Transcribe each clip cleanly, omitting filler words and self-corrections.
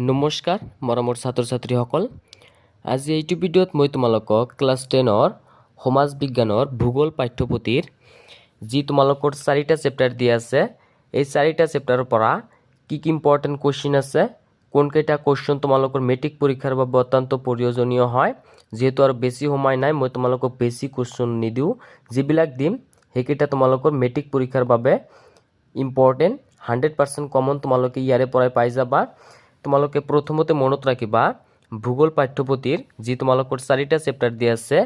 নমস্কাৰ মৰমৰ ছাত্ৰ ছাত্ৰীসকল আজি এইটো ভিডিঅ'ত মই তোমালোকক ক্লাছ 10ৰ সমাজ বিজ্ঞানৰ ভূগোল পাঠ্যপুথিৰ যি তোমালোকৰ 4টা চেপ্টাৰ দিয়া আছে এই 4টা চেপ্টাৰৰ পৰা কি ইম্পৰ্টেন্ট কোৱেশ্চন আছে কোন কেইটা কোৱেশ্চন তোমালোকৰ মেট্ৰিক পৰীক্ষাৰ বাবে অত্যন্ত প্ৰয়োজনীয় হয় যেহেতু আৰু বেছি সময় নাই মই তোমালোকক বেছি কোৱেশ্চন নিদিও যিবিলাক দিম সেইকেইটা তোমালোকৰ মেট্ৰিক পৰীক্ষাৰ বাবে ইম্পৰ্টেন্ট 100% কমন তোমালোকে ইয়াৰে পৰাই পাই যাবা তোমালোকে প্ৰথমতে মনত ৰাখিবা ভূগোল পাঠ্যপুথিৰ যি তোমালোকৰ 4টা চেপ্টাৰ দিয়া আছে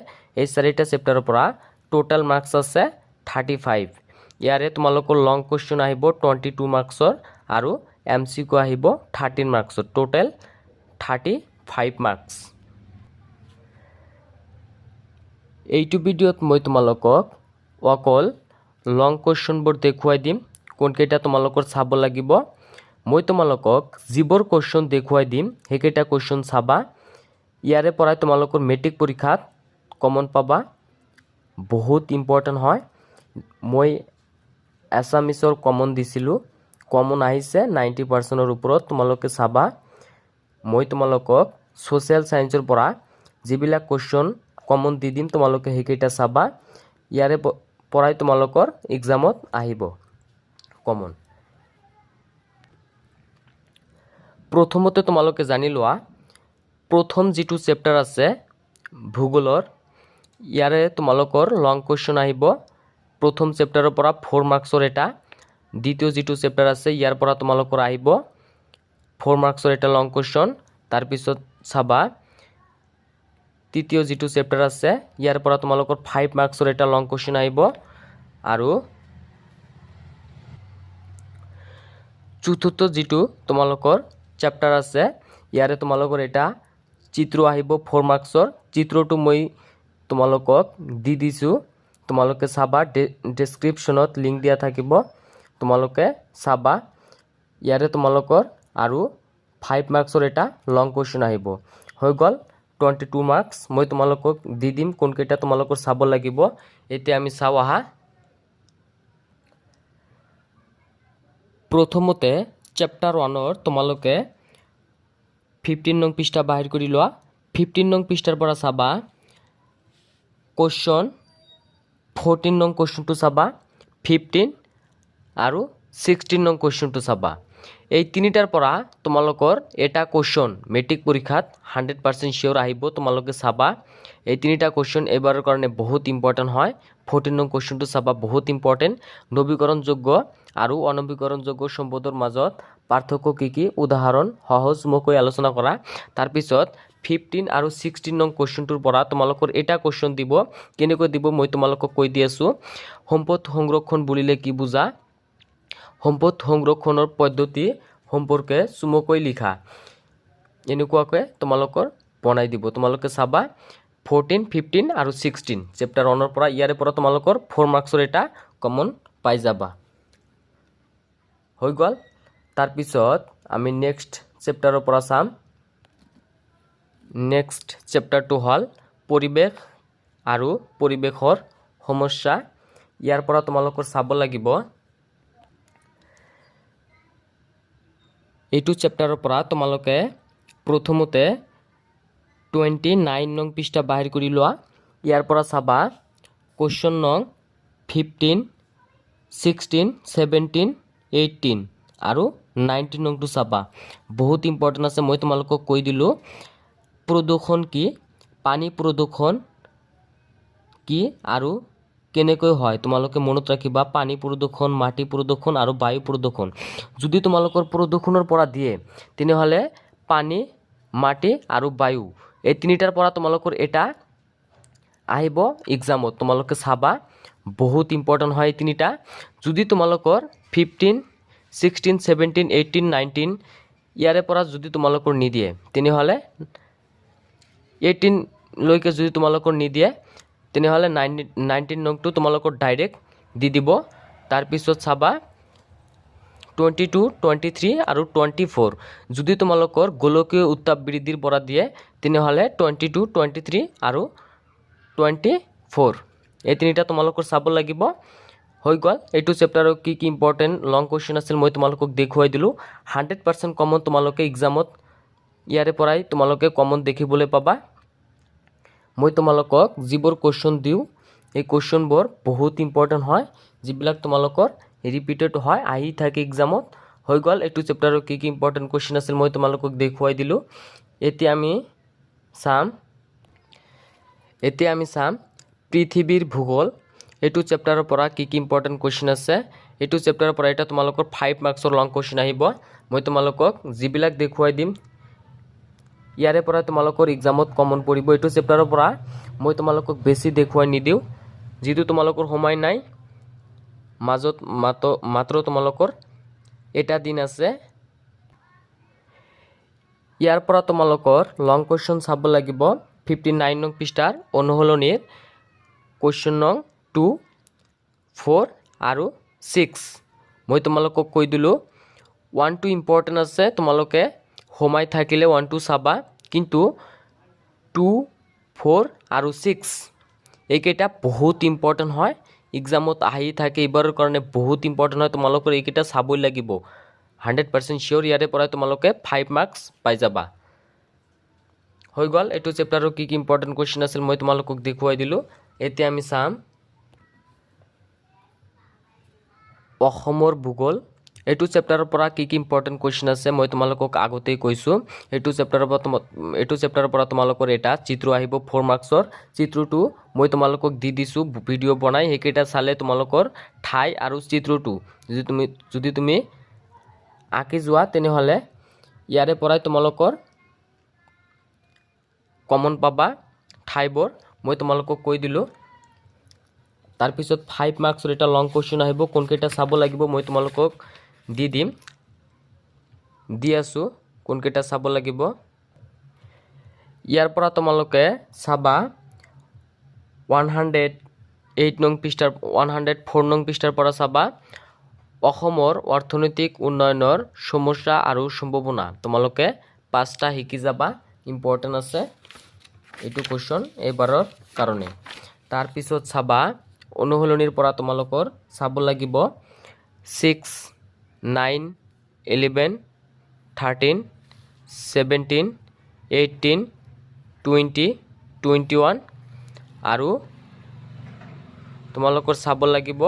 এই 4টা চেপ্টাৰৰ পৰা টোটাল মাৰ্কস আছে 35 ইয়াৰে তোমালোকৰ লং কোৱেশ্চন আহিব 22 মাৰ্কসৰ আৰু এমসিকিউ আহিব 13 মাৰ্কসৰ টোটাল 35 মাৰ্কস এইটো ভিডিঅ'ত মই তোমালোকক অকল লং কোৱেশ্চনবোৰ দেখুৱাই দিম কোন কেইটা তোমালোকৰ চাব লাগিব মই তোমালোকক যিবোৰ কোৱেশ্চন দেখুৱাই দিম হেকেটা কোৱেশ্চন চাবা ইয়াৰে পৰাই তোমালোকৰ মেট্ৰিক পৰীক্ষাত কমন পাবা বহুত ইম্পৰ্টেন্ট হয় মই আসামিছৰ কমন দিছিলো কমন আহিছে 90% ৰ ওপৰত তোমালোকে চাবা মই তোমালোকক সোশ্যাল সায়েন্সৰ পৰা যিবিলাক কোৱেশ্চন কমন দি দিম তোমালোকে হেকেটা চাবা ইয়াৰে পৰাই তোমালোকৰ এক্সামত আহিব কমন প্ৰথমতে তোমালোকে জানি লোৱা প্ৰথম যেটো চেপ্টাৰ আছে ভূগোলৰ ইয়াৰে তোমালোকৰ লং কোৱেশ্চন আহিব প্ৰথম চেপ্টাৰৰ পৰা 4 মাৰ্কসৰ এটা দ্বিতীয় যেটো চেপ্টাৰ আছে ইয়াৰ পৰা তোমালোকৰ আহিব 4 মাৰ্কসৰ এটা লং কোৱেশ্চন তাৰ পিছত চাবা তৃতীয় যেটো চেপ্টাৰ আছে ইয়াৰ পৰা তোমালোকৰ 5 মাৰ্কসৰ এটা লং কোৱেশ্চন আহিব আৰু চতুৰ্থ যেটো তোমালোকৰ চ্যাপ্টাৰ আছে ইয়াৰে তোমালোকৰ এটা চিত্ৰ আহিব 4 মাৰ্কসৰ চিত্ৰটো মই তোমালোকক দি দিছো তোমালোকে চাবা ডেসক্ৰিপচনত লিংক দিয়া থাকিব তোমালোকে চাবা ইয়াৰে তোমালোকৰ আৰু 5 মাৰ্কসৰ এটা লং কোৱেশ্চন আহিব হৈ গল 22 মাৰ্কস মই তোমালোকক দি দিম কোন কেইটা তোমালোকৰ চাব লাগিব এতিয়া আমি চাও আহা প্ৰথমতে চ্যাপ্টাৰ 1ৰ তোমালোকে 15 নং পৃষ্ঠা বাহিৰ কৰি লোৱা 15 নং পৃষ্ঠাৰ পৰা চাবা কোৱেশ্চন 14 নং কোৱেশ্চনটো চাবা 15 আৰু 16 নং কোৱেশ্চনটো চাবা এই তিনিটাৰ পৰা তোমালোকৰ এটা কোৱেশ্চন মেট্ৰিক পৰীক্ষাত 100% শিওৰ আহিব তোমালোকে চাবা এই তিনিটা কোৱেশ্চন এবাৰৰ কাৰণে বহুত ইম্পৰ্টেন্ট হয় 14 নং কোৱেশ্চনটো চাবা বহুত ইম্পৰ্টেন্ট নৱীকৰণযোগ্য আৰু অনৱীকৰণযোগ্য সম্পদৰ মাজত পাৰ্থক্য কি উদাহৰণ সহজমুখকৈ আলোচনা কৰা তাৰ পিছত 15 আৰু 16 নং কোৱেশ্চনটোৰ পৰা তোমালোকৰ এটা কোৱেশ্চন দিব কেনেকৈ দিব মই তোমালোকক কৈ দি আছো সম্পদ সংৰক্ষণ বুলিলে কি বুজা সম্পদ সংৰক্ষণৰ পদ্ধতি সম্পৰ্কে চুমকৈ লিখা এনেকুৱাকৈ তোমালোকৰ বনাই দিব তোমালোকে চাবা 14 15 আৰু 16 চেপ্টাৰ 1ৰ পৰা ইয়াৰে পৰা তোমালোকৰ 4 মাৰ্কসৰ এটা কমন পাই যাবা হৈ গল তাৰ পিছত আমি নেক্সট চেপ্টাৰৰ পৰা চাম নেক্সট চেপ্টাৰটো হল পৰিবেশ আৰু পৰিবেশৰ সমস্যা ইয়াৰ পৰা তোমালোকৰ চাব লাগিব এইটো চেপ্টাৰৰ পৰা তোমালোকে প্ৰথমতে 29 নং পৃষ্ঠা বাহিৰ কৰি লোৱা ইয়াৰ পৰা চাবা কোৱেশ্চন নং 15 16 17 18 আৰু 19 নংটো চাবা বহুত ইম্পৰ্টেন্ট আছে মই তোমালোকক কৈ দিলো প্ৰদূষণ কি পানী প্ৰদূষণ কি আৰু কেনেকৈ হয় তোমালোকে মনত ৰাখিবা পানী প্ৰদূষণ মাটি প্ৰদূষণ আৰু বায়ু প্ৰদূষণ যদি তোমালোকৰ প্ৰদূষণৰ পৰা দিয়ে তেনেহলে পানী মাটি আৰু বায়ু এই তিনিটাৰ পৰা তোমালোকৰ এটা আহিব এক্সামত তোমালোকে চাবা বহুত ইম্পৰ্টেন্ট হয় তিনিটা যদি তোমালোকৰ 15 16 17 18 19 ইয়াৰে পৰা যদি তোমালোকৰ নিদিয়ে তেনেহলে 18 লৈকে যদি তোমালোকৰ নিদিয়ে তেনেহলে 19 নংটো তোমালোকৰ ডাইৰেক্ট দি দিব তাৰ পিছত চাবা 22 23 আৰু 24 যদি তোমালোকৰ গোলকীয় উত্তাপ বৃদ্ধিৰ পৰা দিয়ে তেনেহলে 22 23 আৰু 24 এই তিনিটা তোমালোকৰ চাব লাগিব হৈ গল এইটো চেপ্টাৰৰ কি ইম্পৰ্টেন্ট লং কোৱেশ্চন আছিল মই তোমালোকক দেখুৱাই দিলো 100% কমন তোমালোকে এক্সামত ইয়াৰে পৰাই তোমালোকে কমন দেখিবলৈ পাবা মই তোমালোকক যিবোৰ কোৱেশ্চন দিওঁ এই কোৱেশ্চনবোৰ বহুত ইম্পৰ্টেণ্ট হয় যিবিলাক তোমালোকৰ ৰিপিটেড হয় আহি থাকে এক্সামত হৈ গ'ল এইটো চেপ্টাৰৰ কি কি ইম্পৰ্টেণ্ট কোৱেশ্চন আছিল মই তোমালোকক দেখুৱাই দিলোঁ এতিয়া আমি চাম পৃথিৱীৰ ভূগোল এইটো চেপ্টাৰৰ পৰা কি কি ইম্পৰ্টেণ্ট কোৱেশ্চন আছে এইটো চেপ্টাৰৰ পৰা এটা তোমালোকৰ 5 মাৰ্কছৰ লং কোৱেশ্চন আহিব মই তোমালোকক যিবিলাক দেখুৱাই দিম ইয়াৰে পৰা তোমালোকৰ এক্সামত কমন পৰিব এইটো চেপ্টাৰৰ পৰা মই তোমালোকক বেছি দেখুৱাই নিদিওঁ যেটো তোমালোকৰ সময় নাই মাজত মাত্ৰ তোমালোকৰ এটা দিন আছে ইয়াৰ পৰা তোমালোকৰ লং কোৱেশ্চন চাব লাগিব 59 নং পৃষ্ঠাৰ অনুসলনিৰ কোৱেশ্চন নং 2 4 আৰু 6 মই তোমালোকক কৈ দিলোঁ 1 2 ইম্পৰ্টেণ্ট আছে তোমালোকে সময় থাকিলে 1 2 চাবা কিন্তু 2 4 আৰু 6 এইকেইটা বহুত ইম্পৰ্টেণ্ট হয় এক্সামত আহি থাকে এবাৰৰ কাৰণে বহুত ইম্পৰ্টেণ্ট হয় তোমালোকৰ এইকেইটা চাবই লাগিব 100% শিওৰ ইয়াৰে পৰা তোমালোকে 5 মাৰ্কছ পাই যাবা হৈ গ'ল এইটো চেপ্টাৰৰ কি কি ইম্পৰ্টেণ্ট কোৱেশ্চন আছিল মই তোমালোকক দেখুৱাই দিলোঁ এতিয়া আমি চাম অসমৰ ভূগোল এইটো চেপ্টাৰৰ পৰা কি কি ইম্পৰ্টেণ্ট কোৱেশ্চন আছে মই তোমালোকক আগতেই কৈছোঁ এইটো চেপ্টাৰৰ পৰা তোমালোকৰ এটা চিত্ৰ আহিব 4 মাৰ্কছৰ চিত্ৰটো মই তোমালোকক দি দিছোঁ ভিডিঅ' বনাই সেইকেইটা চালে তোমালোকৰ ঠাই আৰু চিত্ৰটো যদি তুমি আঁকি যোৱা তেনেহ'লে ইয়াৰে পৰাই তোমালোকৰ কমন পাবা ঠাইবোৰ মই তোমালোকক কৈ দিলোঁ তাৰপিছত 5 মাৰ্কছৰ এটা লং কোৱেশ্চন আহিব কোনকেইটা চাব লাগিব মই তোমালোকক দি আছোঁ কোনকেইটা চাব লাগিব ইয়াৰ পৰা তোমালোকে চাবা 108 নং পৃষ্ঠাৰ 104 নং পৃষ্ঠাৰ পৰা চাবা অসমৰ অৰ্থনৈতিক উন্নয়নৰ সমস্যা আৰু সম্ভাৱনা তোমালোকে 5টা শিকি যাবা ইম্পৰ্টেণ্ট আছে এইটো কোৱেশ্চন এবাৰৰ কাৰণে তাৰপিছত চাবা অনুসলনিৰ পৰা তোমালোকৰ চাব লাগিব 6 9 11 13 17 18 20 21 আৰু তোমালোকৰ চাব লাগিব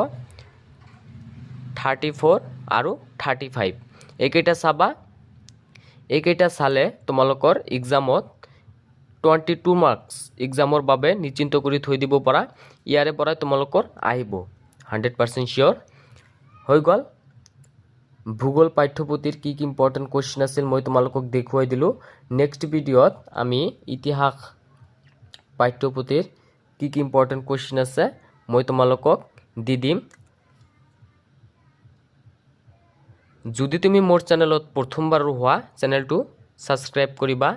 34 আৰু 35 এইকেইটা চাবা এইকেইটা চালে তোমালোকৰ এক্সামত 22 মাৰ্কছ এক্সামৰ বাবে নিশ্চিন্ত কৰি থৈ দিব পাৰা ইয়াৰে পৰা তোমালোকৰ আহিব 100% শিওৰ হৈ গ'ল ভূগোল পাঠ্যপুথিৰ কি কি ইম্পৰ্টেণ্ট কোৱেশ্চন আছিল মই তোমালোকক দেখুৱাই দিলোঁ নেক্সট ভিডিঅ'ত আমি ইতিহাস পাঠ্যপুথিৰ কি কি ইম্পৰ্টেণ্ট কোৱেশ্চন আছে মই তোমালোকক দি দিম যদি তুমি মোৰ চেনেলত প্ৰথমবাৰ হোৱা চেনেলটো সাবস্ক্ৰাইব কৰিবা